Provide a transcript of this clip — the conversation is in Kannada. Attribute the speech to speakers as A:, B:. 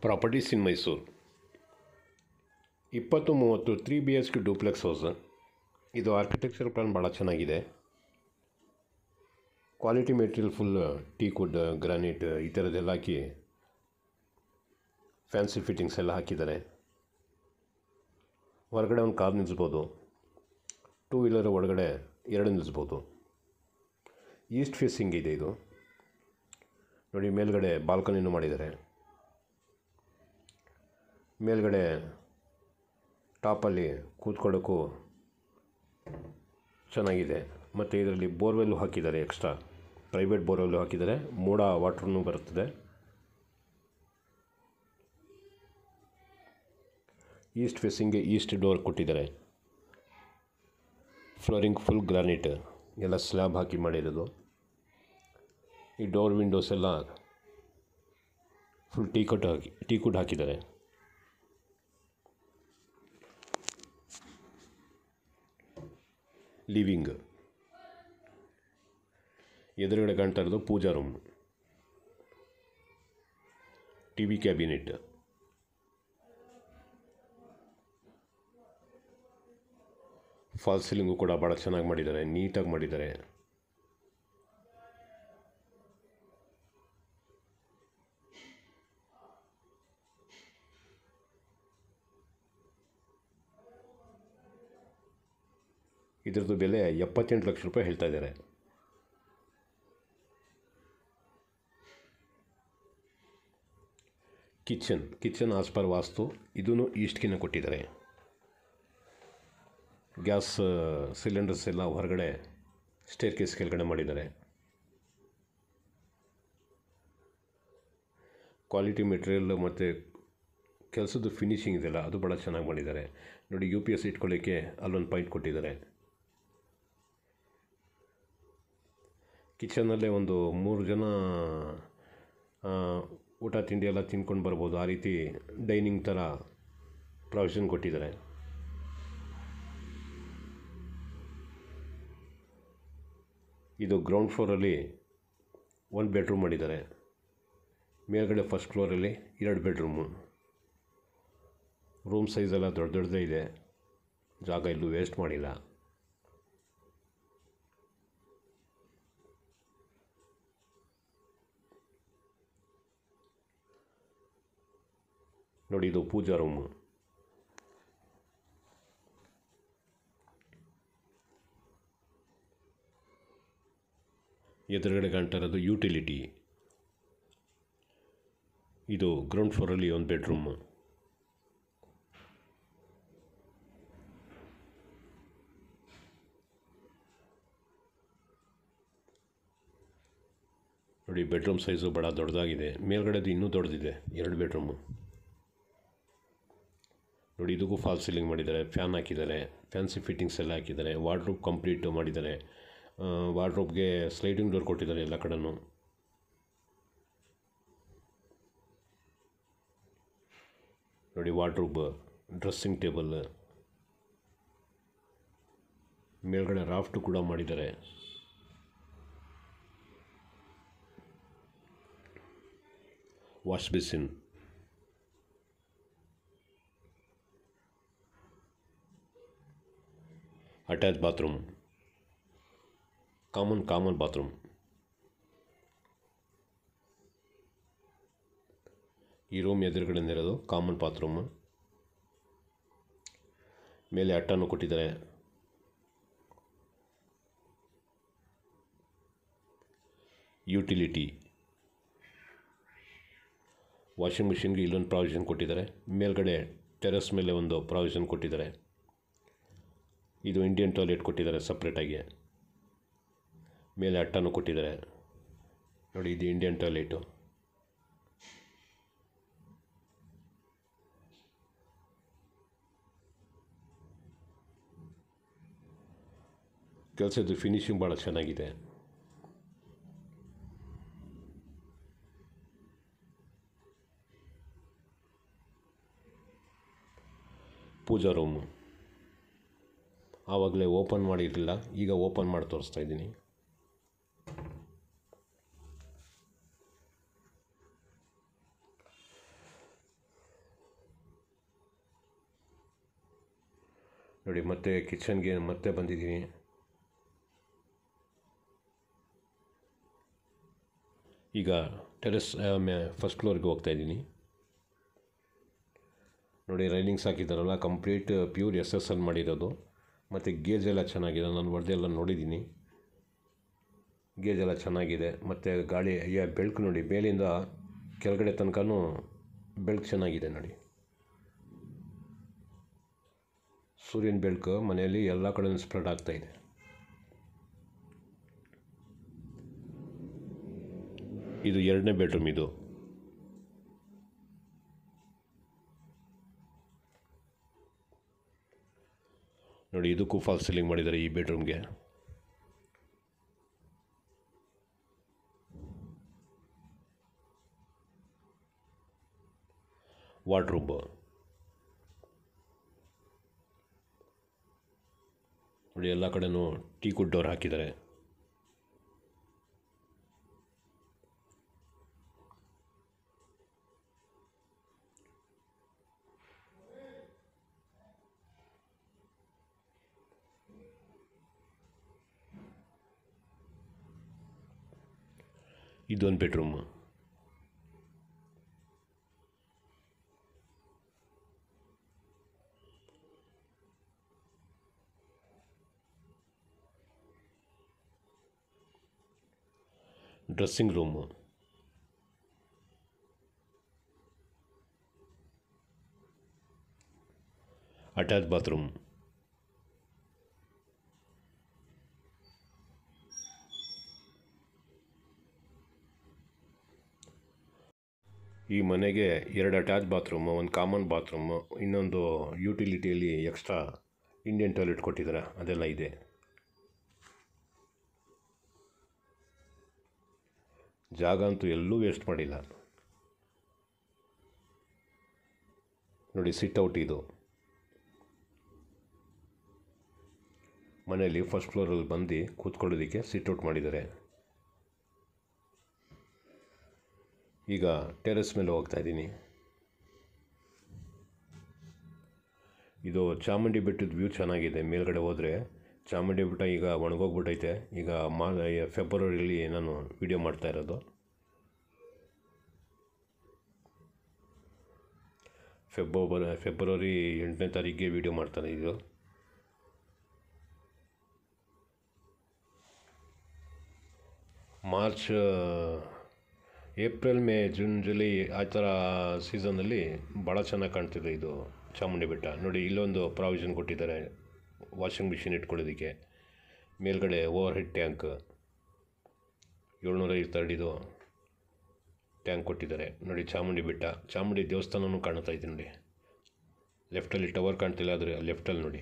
A: ಪ್ರಾಪರ್ಟೀಸ್ ಇನ್ ಮೈಸೂರು 20-30 3 BHK ಡೂಪ್ಲೆಕ್ಸ್ ಹೌಸ್. ಇದು ಆರ್ಕಿಟೆಕ್ಚರ್ ಪ್ಲಾನ್ ಭಾಳ ಚೆನ್ನಾಗಿದೆ. Quality material full teakwood, granite ಈ ಥರದ್ದೆಲ್ಲ ಹಾಕಿ ಫ್ಯಾನ್ಸಿ ಫಿಟ್ಟಿಂಗ್ಸ್ ಎಲ್ಲ ಹಾಕಿದ್ದಾರೆ. ಹೊರಗಡೆ ಒಂದು ಕಾರ್ ನಿಲ್ಲಿಸ್ಬೋದು, 2 ವೀಲರ್ ಒಳಗಡೆ 2 ನಿಲ್ಲಿಸ್ಬೋದು. ಈಸ್ಟ್ ಫೇಸಿಂಗ್ ಇದೆ ಇದು. ನೋಡಿ, ಮೇಲ್ಗಡೆ ಬಾಲ್ಕನಿನೂ ಮಾಡಿದ್ದಾರೆ. ಮೇಲ್ಗಡೆ ಟಾಪಲ್ಲಿ ಕೂತ್ಕೊಳ್ಳೋಕ್ಕೂ ಚೆನ್ನಾಗಿದೆ. ಮತ್ತು ಇದರಲ್ಲಿ ಬೋರ್ವೆಲ್ಲು ಹಾಕಿದ್ದಾರೆ, ಎಕ್ಸ್ಟ್ರಾ ಪ್ರೈವೇಟ್ ಬೋರ್ವೆಲ್ಲು ಹಾಕಿದ್ದಾರೆ. ಮೋಡ ವಾಟ್ರೂ ಬರುತ್ತದೆ. ಈಸ್ಟ್ ಫೇಸಿಂಗ್ಗೆ ಈಸ್ಟ್ ಡೋರ್ ಕೊಟ್ಟಿದ್ದಾರೆ. ಫ್ಲೋರಿಂಗ್ ಫುಲ್ ಗ್ರಾನೈಟ್ ಎಲ್ಲ ಸ್ಲ್ಯಾಬ್ ಹಾಕಿ ಮಾಡಿರೋದು. ಈ ಡೋರ್ ವಿಂಡೋಸ್ ಎಲ್ಲ ಫುಲ್ ಟೀಕುಡ್ ಹಾಕಿದ್ದಾರೆ. ಲಿವಿಂಗ್ ಎದುರುಗಡೆ ಕಾಣ್ತಾ ಇರೋದು puja room, TV cabinet, fall ceiling ಕೂಡ ಭಾಳ ಚೆನ್ನಾಗಿ ಮಾಡಿದ್ದಾರೆ, ನೀಟಾಗಿ ಮಾಡಿದ್ದಾರೆ. ಇದರದ್ದು ಬೆಲೆ 78 ಲಕ್ಷ ರೂಪಾಯಿ ಹೇಳ್ತಾ ಇದ್ದಾರೆ. ಕಿಚನ್ ಆಸ್ ಪರ್ ವಾಸ್ತು ಇದೂ ಈಸ್ಟ್ಗಿನ ಕೊಟ್ಟಿದ್ದಾರೆ. ಗ್ಯಾಸ್ ಸಿಲಿಂಡರ್ಸ್ ಎಲ್ಲ ಹೊರಗಡೆ ಸ್ಟೇರ್ ಕೇಸ್ ಕೆಳಗಡೆ ಮಾಡಿದ್ದಾರೆ. ಕ್ವಾಲಿಟಿ ಮೆಟೀರಿಯಲ್ ಮತ್ತು ಕೆಲಸದ ಫಿನಿಶಿಂಗ್ ಇದೆಲ್ಲ ಅದು ಭಾಳ ಚೆನ್ನಾಗಿ ಮಾಡಿದ್ದಾರೆ. ನೋಡಿ, UPS ಇಟ್ಕೊಳ್ಳೋಕ್ಕೆ ಅಲ್ಲೊಂದು ಪಾಯಿಂಟ್ ಕೊಟ್ಟಿದ್ದಾರೆ. ಕಿಚನಲ್ಲೇ ಒಂದು 3 ಜನ ಊಟ ತಿಂಡಿ ಎಲ್ಲ ತಿನ್ಕೊಂಡು ಬರ್ಬೋದು. ಆ ರೀತಿ ಡೈನಿಂಗ್ ಥರ ಪ್ರಾವಿಷನ್ ಕೊಟ್ಟಿದ್ದಾರೆ. ಇದು ಗ್ರೌಂಡ್ ಫ್ಲೋರಲ್ಲಿ 1 ಬೆಡ್ರೂಮ್ ಮಾಡಿದ್ದಾರೆ. ಮೇಲ್ಗಡೆ ಫಸ್ಟ್ ಫ್ಲೋರಲ್ಲಿ 2 ಬೆಡ್ರೂಮು. ರೂಮ್ ಸೈಜ್ ಎಲ್ಲ ದೊಡ್ಡದೇ ಇದೆ. ಜಾಗ ಎಲ್ಲೂ ವೇಸ್ಟ್ ಮಾಡಿಲ್ಲ. ನೋಡಿ, ಇದು ಪೂಜಾ ರೂಮು. ಎದುರುಗಡೆ ಕಾಣ್ತಾ ಇರೋದು ಯುಟಿಲಿಟಿ. ಇದು ಗ್ರೌಂಡ್ ಫ್ಲೋರಲ್ಲಿ 1 ಬೆಡ್ರೂಮು. ನೋಡಿ, ಬೆಡ್ರೂಮ್ ಸೈಜು ಭಾಳ ದೊಡ್ಡದಾಗಿದೆ. ಮೇಲ್ಗಡೆದು ಇನ್ನೂ ದೊಡ್ಡದಿದೆ, 2 ಬೆಡ್ರೂಮು. ನೋಡಿ, ಇದಕ್ಕೂ ಫಾಲ್ ಸೀಲಿಂಗ್ ಮಾಡಿದ್ದಾರೆ, ಫ್ಯಾನ್ ಹಾಕಿದ್ದಾರೆ, ಫ್ಯಾನ್ಸಿ ಫಿಟ್ಟಿಂಗ್ಸ್ ಎಲ್ಲ ಹಾಕಿದ್ದಾರೆ. ವಾರ್ಡ್ರೋಬ್ ಕಂಪ್ಲೀಟ್ ಮಾಡಿದ್ದಾರೆ. ವಾರ್ಡ್ರೋಬ್ಗೆ ಸ್ಲೈಡಿಂಗ್ ಡೋರ್ ಕೊಟ್ಟಿದ್ದಾರೆ ಎಲ್ಲ ಕಡೆನೂ. ನೋಡಿ, ವಾರ್ಡ್ರೋಬ್, ಡ್ರೆಸ್ಸಿಂಗ್ ಟೇಬಲ್, ಮೇಲ್ಗಡೆ ರಾಫ್ಟು ಕೂಡ ಮಾಡಿದ್ದಾರೆ. Wash basin, attach bathroom, common bathroom. ಈ ರೂಮ್ ಎದುರುಗಡೆ ಇರೋದು ಕಾಮನ್ ಬಾತ್ರೂಮ್. ಮೇಲೆ ಅಟ್ಟನ್ನು ಕೊಟ್ಟಿದ್ದಾರೆ. ಯುಟಿಲಿಟಿ, ವಾಷಿಂಗ್ ಮಿಷಿನ್ಗೆ ಇಲ್ಲೊಂದು ಪ್ರಾವಿಷನ್ ಕೊಟ್ಟಿದ್ದಾರೆ. ಮೇಲ್ಗಡೆ ಟೆರೆಸ್ ಮೇಲೆ ಒಂದು ಪ್ರಾವಿಷನ್ ಕೊಟ್ಟಿದ್ದಾರೆ. ಇದು ಇಂಡಿಯನ್ ಟಾಯ್ಲೆಟ್ ಕೊಟ್ಟಿದ್ದಾರೆ ಸಪ್ರೇಟಾಗಿ. ಮೇಲೆ ಅಟ್ಟನ್ನು ಕೊಟ್ಟಿದ್ದಾರೆ. ನೋಡಿ, ಇದು ಇಂಡಿಯನ್ ಟಾಯ್ಲೆಟು. ಕೆಲಸದ ಫಿನಿಶಿಂಗ್ ಭಾಳ ಚೆನ್ನಾಗಿದೆ. ಪೂಜಾ ರೂಮು ಆವಾಗಲೇ ಓಪನ್ ಮಾಡಿರಲಿಲ್ಲ, ಈಗ ಓಪನ್ ಮಾಡಿ ತೋರಿಸ್ತಾ ಇದ್ದೀನಿ. ನೋಡಿ ಮತ್ತೆ ಕಿಚನ್ಗೆ ಮತ್ತೆ ಬಂದಿದ್ದೀನಿ. ಈಗ ಟೆರೆಸ್ ಫಸ್ಟ್ ಫ್ಲೋರ್ಗೆ ಹೋಗ್ತಾಯಿದ್ದೀನಿ. ನೋಡಿ ರೈಲಿಂಗ್ಸ್ ಹಾಕಿದ್ದಾರಲ್ಲ, ಕಂಪ್ಲೀಟ್ ಪ್ಯೂರ್ SSL ಮಾಡಿರೋದು. ಮತ್ತು ಗೇಜ್ ಎಲ್ಲ ಚೆನ್ನಾಗಿದೆ, ನಾನು ಹೊಡೆದೆಲ್ಲ ನೋಡಿದ್ದೀನಿ. ಗೇಜ್ ಎಲ್ಲ ಚೆನ್ನಾಗಿದೆ. ಮತ್ತು ಗಾಳಿ ಬೆಳಕು ನೋಡಿ, ಮೇಲಿಂದ ಕೆಳಗಡೆ ತನಕನೂ ಬೆಳಕು ಚೆನ್ನಾಗಿದೆ ನೋಡಿ. ಸೂರ್ಯನ ಬೆಳಕು ಮನೆಯಲ್ಲಿ ಎಲ್ಲ ಕಡೆ ಸ್ಪ್ರೆಡ್ ಆಗ್ತಾಯಿದೆ. ಇದು 2ನೇ ಬೆಡ್ರೂಮ್. ಇದು ನೋಡಿ, ಇದಕ್ಕೂ ಫಾಲ್ಸ್ ಸೀಲಿಂಗ್ ಮಾಡಿದ್ದಾರೆ ಈ ಬೆಡ್ರೂಮ್ಗೆ. ವಾರ್ಡ್ರೋಬ್ ನೋಡಿ, ಎಲ್ಲ ಕಡೆನೂ ಟೀಕುಡ್ ಡೋರ್ ಹಾಕಿದ್ದಾರೆ. ಇದೊಂದು bedroom. Dressing room, attach bathroom, ಈ ಮನೆಗೆ 2 ಅಟ್ಯಾಚ್ ಬಾತ್ರೂಮು, ಒಂದು ಕಾಮನ್ ಬಾತ್ರೂಮು, ಇನ್ನೊಂದು ಯುಟಿಲಿಟಿಯಲ್ಲಿ ಎಕ್ಸ್ಟ್ರಾ ಇಂಡಿಯನ್ ಟಾಯ್ಲೆಟ್ ಕೊಟ್ಟಿದ್ದಾರೆ, ಅದೆಲ್ಲ ಇದೆ. ಜಾಗ ಅಂತೂ ಎಲ್ಲೂ ವೇಸ್ಟ್ ಮಾಡಿಲ್ಲ ನೋಡಿ. ಸಿಟ್ಔಟ್ ಇದು ಮನೆಯಲ್ಲಿ ಫಸ್ಟ್ ಫ್ಲೋರಲ್ಲಿ ಬಂದು ಕೂತ್ಕೊಳ್ಳೋದಕ್ಕೆ ಸಿಟ್ಔಟ್ ಮಾಡಿದ್ದಾರೆ. ಈಗ ಟೆರೆಸ್ ಮೇಲೆ ಹೋಗ್ತಾಯಿದ್ದೀನಿ. ಇದು ಚಾಮುಂಡಿ ಬೆಟ್ಟದ ವ್ಯೂ ಚೆನ್ನಾಗಿದೆ. ಮೇಲ್ಗಡೆ ಹೋದರೆ ಚಾಮುಂಡಿ ಬೆಟ್ಟ ಈಗ ಒಣಗೋಗ್ಬಿಟ್ಟೈತೆ. ಈಗ ಫೆಬ್ರವರಿಯಲ್ಲಿ ನಾನು ವಿಡಿಯೋ ಮಾಡ್ತಾ ಇರೋದು. ಫೆಬ್ರವರಿ 8ನೇ ತಾರೀಕಿಗೆ ವಿಡಿಯೋ ಮಾಡ್ತಾನೆ. ಇದು March, April, May, June, July ಆ ಥರ ಸೀಸನ್ನಲ್ಲಿ ಭಾಳ ಚೆನ್ನಾಗಿ ಕಾಣ್ತಿದೆ ಇದು ಚಾಮುಂಡಿ ಬೆಟ್ಟ. ನೋಡಿ, ಇಲ್ಲೊಂದು ಪ್ರಾವಿಷನ್ ಕೊಟ್ಟಿದ್ದಾರೆ ವಾಷಿಂಗ್ ಮಿಷಿನ್ ಇಟ್ಕೊಳ್ಳೋದಕ್ಕೆ. ಮೇಲ್ಗಡೆ ಓವರ್ ಹೆಡ್ ಟ್ಯಾಂಕ್ 750 ಅಡಿದು ಟ್ಯಾಂಕ್ ಕೊಟ್ಟಿದ್ದಾರೆ ನೋಡಿ. ಚಾಮುಂಡಿ ಬೆಟ್ಟ, ಚಾಮುಂಡಿ ದೇವಸ್ಥಾನವೂ ಕಾಣ್ತಾ ಇದೆ ನೋಡಿ. ಲೆಫ್ಟಲ್ಲಿ ಟವರ್ ಕಾಣ್ತಿಲ್ಲ, ಆದರೆ ಲೆಫ್ಟಲ್ಲಿ ನೋಡಿ.